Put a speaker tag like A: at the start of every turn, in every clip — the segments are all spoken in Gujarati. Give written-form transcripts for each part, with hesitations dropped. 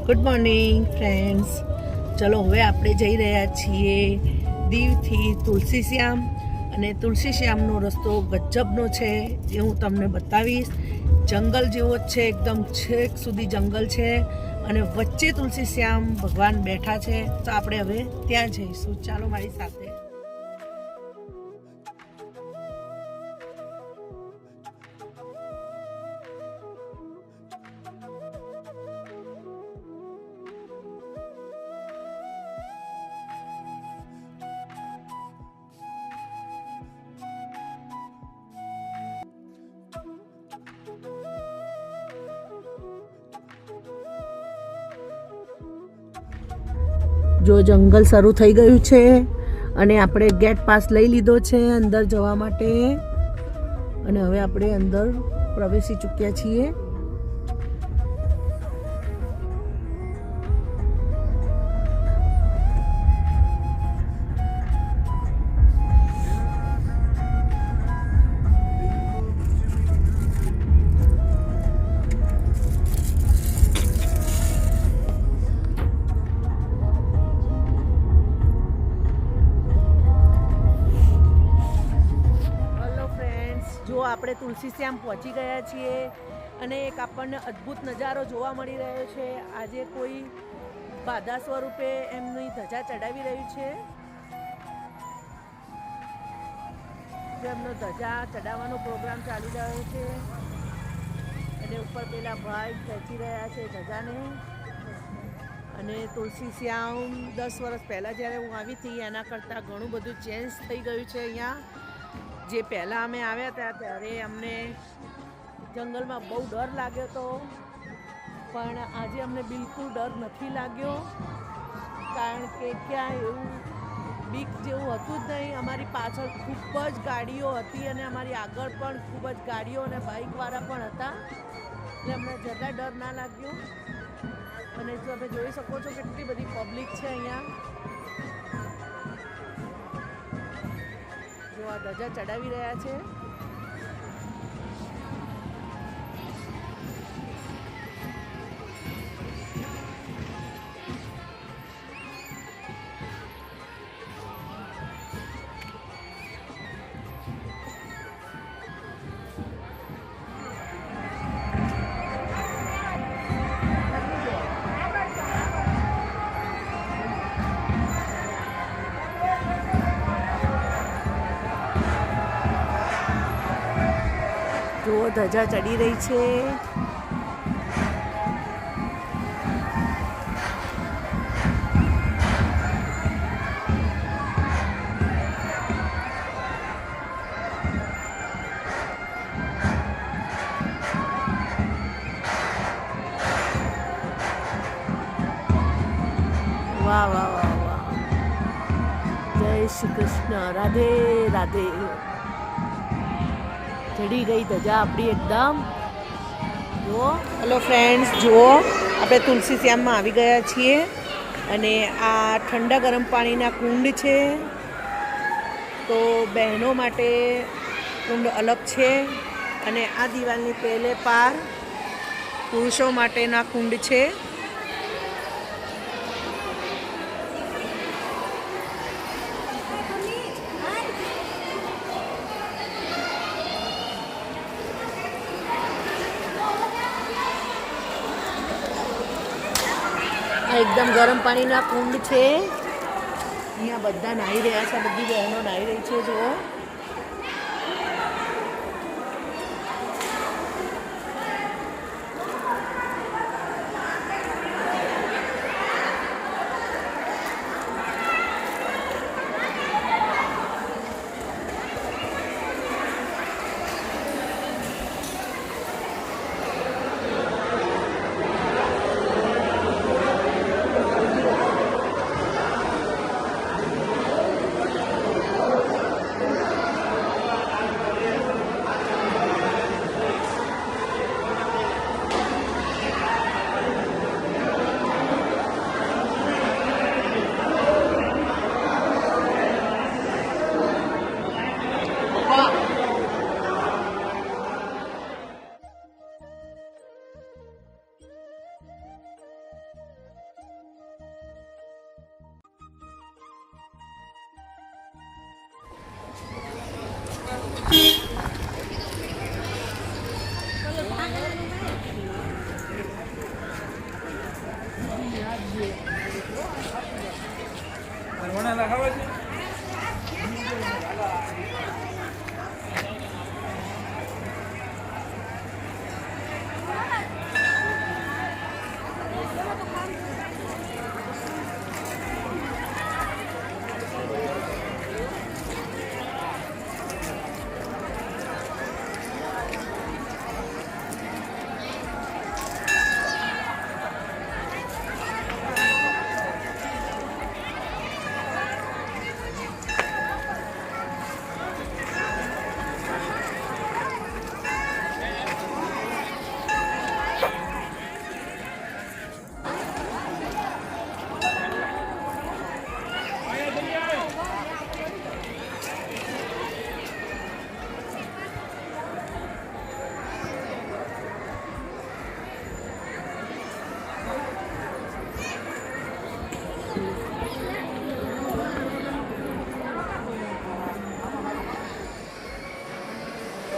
A: Good morning friends. ચલો હવે આપણે જઈ રહ્યા છીએ દીવથી તુલસી શ્યામ, અને તુલસી શ્યામનો રસ્તો ગજબનો છે જે હું તમને બતાવીશ. જંગલ જેવો જ છે, એકદમ છેક સુધી જંગલ છે અને વચ્ચે તુલસી શ્યામ ભગવાન બેઠા છે. તો આપણે હવે ત્યાં જઈશું. ચાલો મારી સાથે. જો જંગલ શરૂ થઈ ગયું છે અને આપણે ગેટ પાસ લઈ લીધો છે અંદર જવા માટે, અને હવે આપણે અંદર પ્રવેશી ચૂક્યા છીએ. જો આપણે તુલસી શ્યામ પહોંચી ગયા છીએ અને એક આપણને અદ્ભુત નજારો જોવા મળી રહ્યો છે. આજે કોઈ બાધા સ્વરૂપે એમની ધજા ચડાવી રહ્યું છે. એમનો ધજા ચડાવવાનો પ્રોગ્રામ ચાલી રહ્યો છે અને ઉપર પેલા ભાઈ ખેંચી રહ્યા છે ધજાને. અને તુલસી શ્યામ 10 વર્ષ પહેલાં જ્યારે હું આવી હતી એના કરતાં ઘણું બધું ચેન્જ થઈ ગયું છે અહીંયા. જે પહેલાં અમે આવ્યા હતા ત્યારે અમને જંગલમાં બહુ ડર લાગ્યો હતો, પણ આજે અમને બિલકુલ ડર નથી લાગ્યો, કારણ કે ક્યાં એવું બીક જેવું હતું જ નહીં. અમારી પાછળ ખૂબ જ ગાડીઓ હતી અને અમારી આગળ પણ ખૂબ જ ગાડીઓ અને બાઇકવાળા પણ હતા, એટલે અમને જરા ડર ના લાગ્યો. અને જો તમે જોઈ શકો છો કેટલી બધી પબ્લિક છે અહીંયા. આ ધજા ચડાવી રહ્યા છે. જો ધજા ચડી રહી છે. વાહ વાહ વાહ વાહ. જય શ્રી કૃષ્ણ. રાધે રાધે. ચડી ગઈ ધજા આપણી એકદમ. જુઓ. હેલો ફ્રેન્ડ્સ, જુઓ આપણે તુલસી શ્યામમાં આવી ગયા છીએ અને આ ઠંડા ગરમ પાણીના કુંડ છે. તો બહેનો માટે કુંડ અલગ છે અને આ દિવાલની પહેલે પાર પુરુષો માટેના કુંડ છે. એકદમ ગરમ પાણીના કુંડ છે. અહીંયા બધા નાહી રહ્યા છે, બધી બહેનો નાહી રહી છે. જુઓ.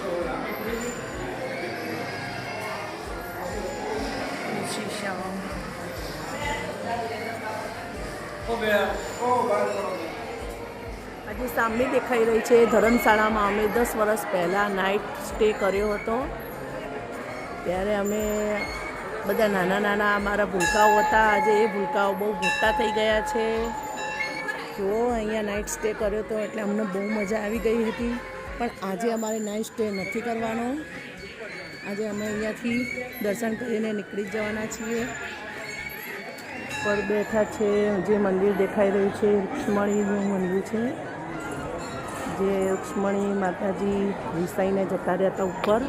A: આજે સામે દેખાઈ રહી છે ધર્મશાળામાં અમે 10 વર્ષ પહેલાં નાઇટ સ્ટે કર્યો હતો. ત્યારે અમે બધા નાના નાના અમારા ભૂલકાઓ હતા. આજે એ ભૂલકાઓ બહુ મોટા થઈ ગયા છે. જુઓ અહીંયા નાઇટ સ્ટે કર્યો હતો એટલે અમને બહુ મજા આવી ગઈ હતી. પણ આજે અમારે નાઇટ સ્ટે નથી કરવાનો. આજે અમે અહીંયાથી દર્શન કરીને નીકળી જવાના છીએ. પર બેઠા છે જે મંદિર દેખાઈ રહ્યું છે રૂક્ષ્મણીનું મંદિર છે. જે રૂક્ષ્મણી માતાજી વિસાઈને જતા રહ્યા હતા ઉપર.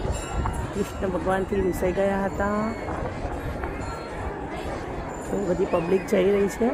A: કૃષ્ણ ભગવાનથી વિસાઈ ગયા હતા. તો બધી પબ્લિક જઈ રહી છે.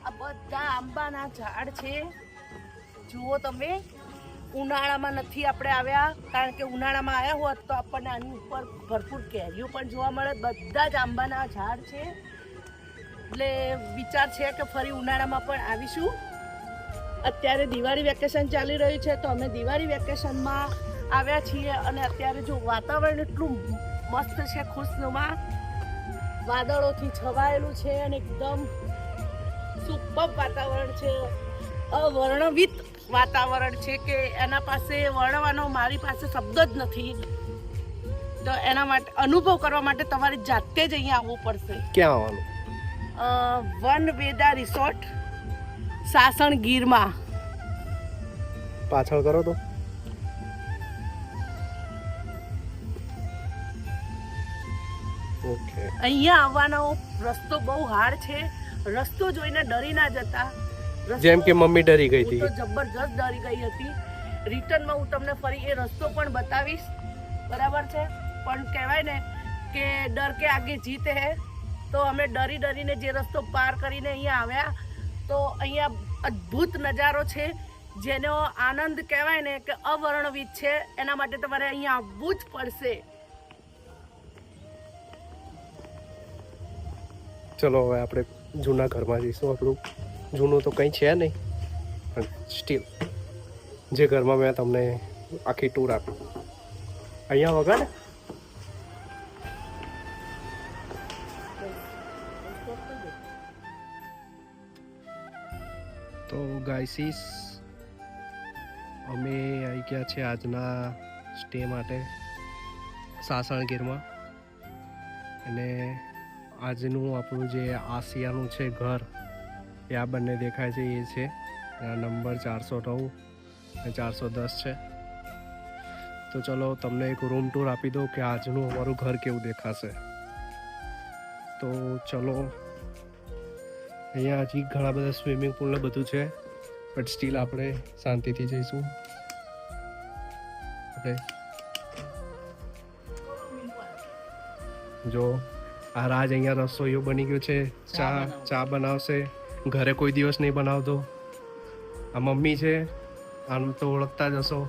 B: આ બધા
A: આંબાના ઝાડ છે. જુઓ તમે, ઉનાળામાં નથી આપણે આવ્યા, કારણ કે ઉનાળામાં આવ્યા હોત તો આપણને આની ઉપર ભરપૂર કેરીઓ પણ જોવા મળે. બધા જ આંબાના ઝાડ છે. એટલે વિચાર છે કે ફરી ઉનાળામાં પણ આવીશું. અત્યારે દિવાળી વેકેશન ચાલી રહ્યું છે તો અમે દિવાળી વેકેશનમાં આવ્યા છીએ. અને અત્યારે જો વાતાવરણ એટલું મસ્ત છે, ખુશનુમા, વાદળોથી છવાયેલું છે અને એકદમ સુપર વાતાવરણ છે. અવર્ણવિત વાતાવરણ છે કે એના પાસે વર્ણવાનો મારી પાસે શબ્દ જ નથી. તો એના માટે અનુભવ કરવા માટે તમારે જાતે જ અહીંયા આવવું પડશે.
B: ક્યાં આવવાનું?
A: વન વેદા રિસોર્ટ, સાસણગીરમાં.
B: પાછળ કરો તો. ઓકે.
A: અહીંયા આવવાનો રસ્તો બહુ હાર્ડ છે. રસ્તો જોઈને ડરી ના જતા.
B: જેમ કે મમ્મી ડરી ગઈ હતી.
A: તો જબરજસ્ત ડરી ગઈ હતી. રિટર્નમાં હું તમને ફરી એ રસ્તો પણ બતાવીશ, બરાબર છે? પણ કહેવાય ને કે ડર કે આગે જીત હે. તો અમે ડરી ડરીને જે રસ્તો પાર કરીને અહીંયા આવ્યા. તો અહીંયા અદ્ભુત નજારો છે, જેનો આનંદ કહેવાય ને કે અવર્ણવિત છે. એના માટે તમારે અહીંયા આવવું જ પડશે.
B: ચલો હવે આપણે જૂના ઘરમાં જઈશું. આપણું જૂનું તો કંઈ છે નહીં, પણ સ્ટીલ જે ઘરમાં મેં તમને આખી ટૂર આપી. અહીંયા વગર તો ગાઈસીસ અમે આવી ગયા છે આજના સ્ટે માટે સાસણગીરમાં. અને આજનું આપણું જે આસિયાનું છે ઘર, એ આ બંને દેખાય છે એ છે. નંબર 409 અને 410 છે. તો ચલો તમને એક રૂમ ટૂર આપી દઉં કે આજનું અમારું ઘર કેવું દેખાશે. તો ચલો, અહીંયા હજી ઘણા બધા સ્વિમિંગ પુલ ને બધું છે. બટ સ્ટીલ આપણે શાંતિથી જઈશું. ઓકે, જો આ રાજ અહીંયા રસોઈયો બની ગયો છે. ચા બનાવશે. ઘરે કોઈ દિવસ નહીં બનાવતો. આ મમ્મી છે, આમ તો ઓળખતા જ હશો.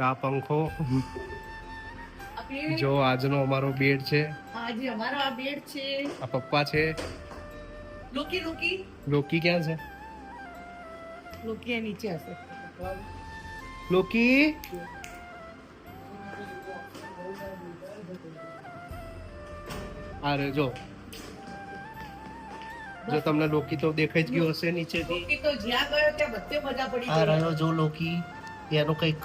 B: આ પંખો. જો આજનો અમારો બેડ છે.
A: આજે અમારો આ બેડ છે.
B: આ પપ્પા છે. લોકી ક્યાં છે?
A: લોકી નીચે હશે.
B: લોકી અરે જો તમને લોકી તો દેખાઈ જ ગયો હશે નીચેથી.
A: લોકી તો જ્યાં ગયો ત્યાં બધે મજા પડી
B: આ
A: ગઈ.
B: રહ્યો જો લોકી, એનો કઈક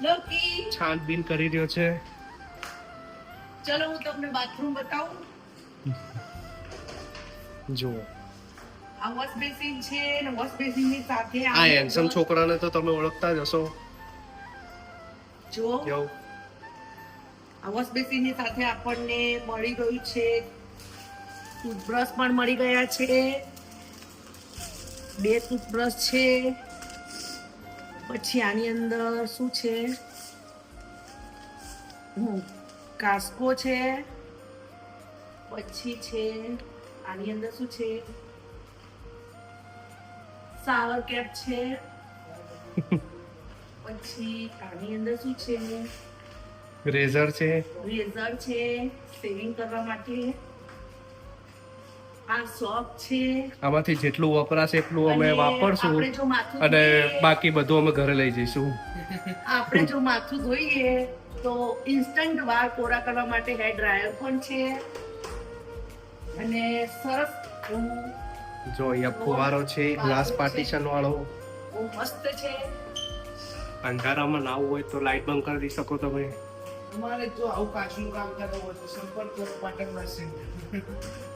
A: લોકી
B: છાનબીન કરી રહ્યો છે.
A: ચલો હું તમને બાથરૂમ બતાવું.
B: જો
A: આ વોશ બેસિન છે ને વોશ બેસિન ની સાથે
B: આ હેન્ડસમ છોકરાને તો તમે ઓળખતા જ હશો.
A: જો
B: કેવું
A: આ વોશ બેસિન ની સાથે આપણને મળી ગયું છે ટૂથબ્રશ પણ મળી ગયા છે. 2 ટૂથબ્રશ છે. પછી આની અંદર શું છે? કાસ્કો છે. પછી છે આની અંદર શું છે? શાવર કેપ છે. પછી આની અંદર શું છે?
B: રેઝર છે.
A: રેઝર છે શેવિંગ કરવા માટે. આ સોપ છે.
B: આમાંથી જેટલું વપરાશે એટલું અમે
A: અને
B: વાપરશું
A: આપણે જો માથું
B: અને
A: ધોઈએ-
B: બાકી બધું અમે ઘરે લઈ જઈશું.
A: આપણે જો માથું ધોઈએ તો ઇન્સ્ટન્ટ વાળ કોરા કરવા માટે હેર ડ્રાયર પણ છે. અને સરસ એવું
B: જો અહીંયા ફુવારો છે, ગ્લાસ પાર્ટીશન વાળો.
A: બહુ મસ્ત છે.
B: અંધારામાં નાવું હોય તો લાઈટ બંધ કરી શકો તમે.
C: તમારે જો આવું કાચનું કામ કરવું હોય તો સંપર્ક કરો પાટણમાં સેન્ટર.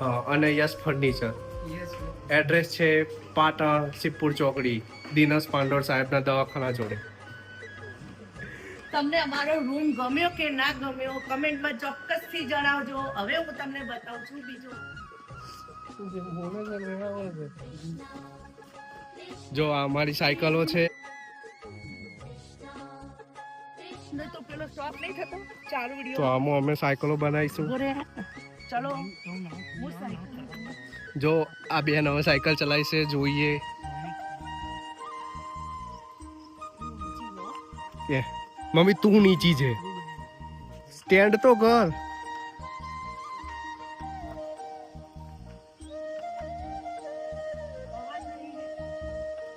B: હા, અને યસ ફર્નિચર.
C: યસ
B: એડ્રેસ છે પાટણ સિદ્ધપુર ચોકડી, દિનેશ પાંડોળ સાહેબના દવાખાના જોડે.
A: તમને અમારો રૂમ ગમ્યો કે ના ગમ્યો કમેન્ટમાં ચોક્કસથી જણાવજો. હવે હું તમને બતાવું છું બીજું.
B: જો આ અમારી સાયકલો છે.
A: ને તો પેલો સ્ટોપ નહીં થતો ચાલુ
B: તો
A: વિડિયો.
B: આમાં અમે સાયકલો બનાવીશું.
A: ચલો હું સાયકલ
B: જો આ બેન હવે સાયકલ ચલાવી છે, જોઈએ. એ મમ્મી તું નીચી છે, સ્ટેન્ડ તો કર.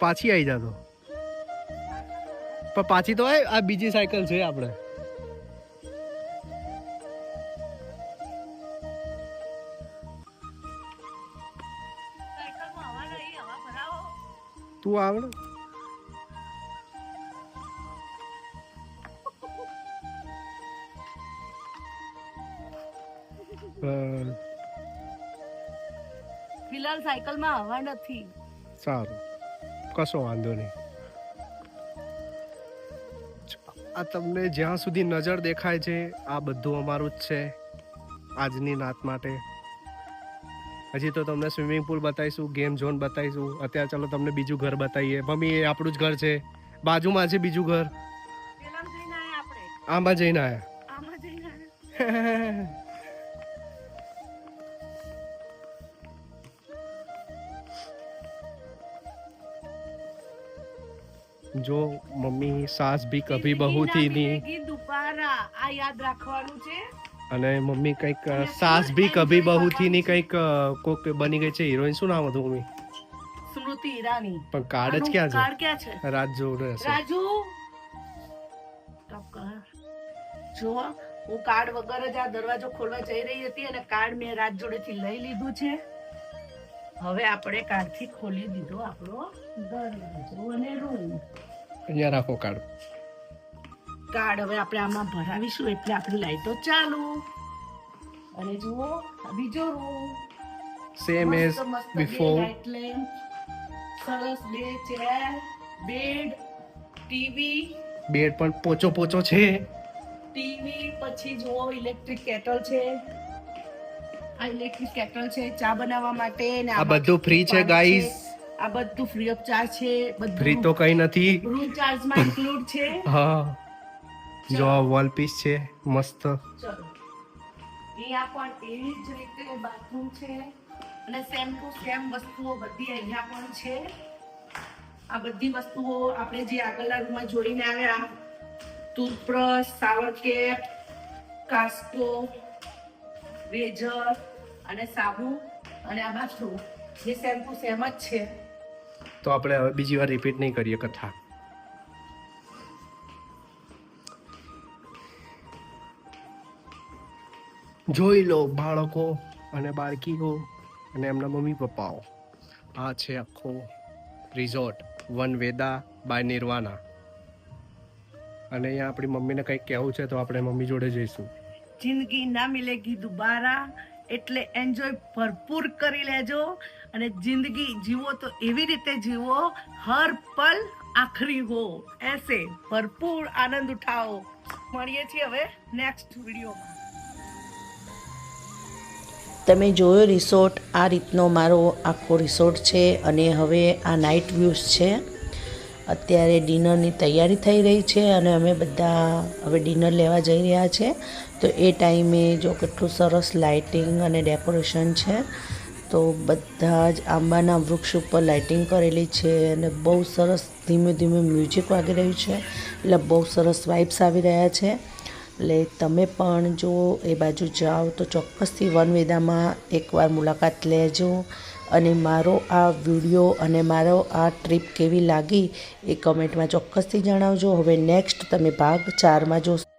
B: પાછી આવી જાતો પણ પાછી તો આ બીજી સાયકલ છે આપણે.
A: સાયકલમાં હવા નહીં, હવા ભરાવો.
B: તું આવડે
A: ફિલહાલ સાયકલમાં હવા નથી.
B: સારું, કશો વાંધો નહીં. આ તમને જ્યાં સુધી નજર દેખાય છે આ બધું અમારું જ છે આજની રાત માટે. હજી તો તમને સ્વિમિંગ પુલ બતાવીશું, ગેમ ઝોન બતાવીશું. અત્યારે ચાલો તમને બીજું ઘર બતાવીએ. મમ્મી એ આપણું જ ઘર છે, બાજુમાં છે બીજું ઘર.
A: પેલા જઈને આયા આપણે.
B: આમાં જઈને આયા.
A: આમાં જઈને આયા.
B: જો મમ્મી સાસ ભી કભી બહુ થી ની,
A: મિલેગી દુબારા. આ યાદ રાખવાનું છે.
B: અને મમ્મી કંઈક સાસ ભી કભી બહુ થી ની કંઈક કોક બની ગઈ છે. હિરોઈન શું નામ હતું મમ્મી?
A: સ્મૃતિ ઈરાની.
B: પણ કાર્ડ જ
A: આનું
B: ક્યાં
A: કાર્ડ ક્યાં છે?
B: છે? રાજ જોડે હશે.
A: રાજુ સ્ટોપ કર. જો હું કાર્ડ વગર જ આ દરવાજો ખોલવા જઈ રહી હતી અને કાર્ડ મેં રાજ જોડેથી લઈ લીધું છે. હવે આપણે કાર્ડથી ખોલી દીધો આપણો દરવાજો અને રૂમ.
B: અહીંયા રાખો કાર્ડ.
A: કાર્ડ હવે આપણે આમાં ભરાવીશું એટલે આપણી લાઈટો ચાલુ. અને જુઓ આ બીજો રૂમ.
B: સેમ એઝ
A: મસ્ત મસ્ત બે
B: બિફોર.
A: લાઇટ લેમ્પ, સરસ 2 ચેર, બેડ, ટીવી,
B: બેડ પણ પોચો પોચો છે.
A: ટીવી. પછી જુઓ ઇલેક્ટ્રિક કેટલ છે. આ ઇલેક્ટ્રિક કેટલ છે ચા બનાવવા માટે. ને
B: આ
A: આમાં
B: બધું ફ્રી છે
A: પાણી
B: ગાઈસ.
A: આ બધું ફ્રી ઓફ ચાર્જ છે.
B: ફ્રી તો કઈ નથી.
A: રૂમ ચાર્જમાં ઇન્ક્લુડ છે.
B: હા, જો આ વોલ પીસ છે મસ્ત.
A: ચલો, અહીંયા પણ એવી જ રીતે બાથરૂમ છે અને સેમ ટુ સેમ વસ્તુઓ બધી અહીંયા પણ છે. આ બધી વસ્તુઓ આપણે જે આગળના રૂમમાં જોઈને આવ્યા, ટૂથબ્રશ, શાવર કેપ, કાસ્કો, રેઝર અને સાબુ અને આ બાથરૂમ જે સેમ ટુ સેમ જ છે.
B: તો આપણે હવે બીજી વાર રિપીટ નહીં કરીએ કથા. જોઈ લો બાળકો અને બાળકીઓ અને એમના મમ્મી પપ્પાઓ. આ છે આખો રિઝોર્ટ વન વેદા બાય નિર્વાણા. અને અહીંયા આપણી મમ્મીને કંઈક કહેવું છે તો આપણે મમ્મી જોડે જઈશું.
A: જિંદગી ના મિલેગી દુબારા, એટલે એન્જોય ભરપૂર કરી લેજો અને જિંદગી જીવો તો એવી રીતે જીવો હર પલ આખરી હો, એસે ભરપૂર આનંદ ઉઠાવો. મળીએ છીએ હવે નેક્સ્ટ વિડીયોમાં.
D: તમે જોયો રિસોર્ટ, આ રીતનો મારો આખો રિસોર્ટ છે અને હવે આ નાઇટ વ્યૂઝ છે. અત્યારે ડિનરની તૈયારી થઈ રહી છે અને અમે બધા હવે ડિનર લેવા જઈ રહ્યા છે. તો એ ટાઈમે જો કેટલું સરસ લાઇટિંગ અને ડેકોરેશન છે. તો બધા જ આંબાના વૃક્ષ ઉપર લાઇટિંગ કરેલી છે અને બહુ સરસ ધીમે ધીમે મ્યુઝિક વાગી રહ્યું છે, એટલે બહુ સરસ વાઇબ્સ આવી રહ્યા છે. એટલે તમે પણ જો એ બાજુ જાઓ તો ચોક્કસથી વનવેદામાં એકવાર મુલાકાત લેજો અને મારો આ વિડીયો અને મારો આ ટ્રીપ કેવી લાગી એ કમેન્ટમાં ચોક્કસથી જણાવજો. હવે નેક્સ્ટ તમે ભાગ 4માં જોશો.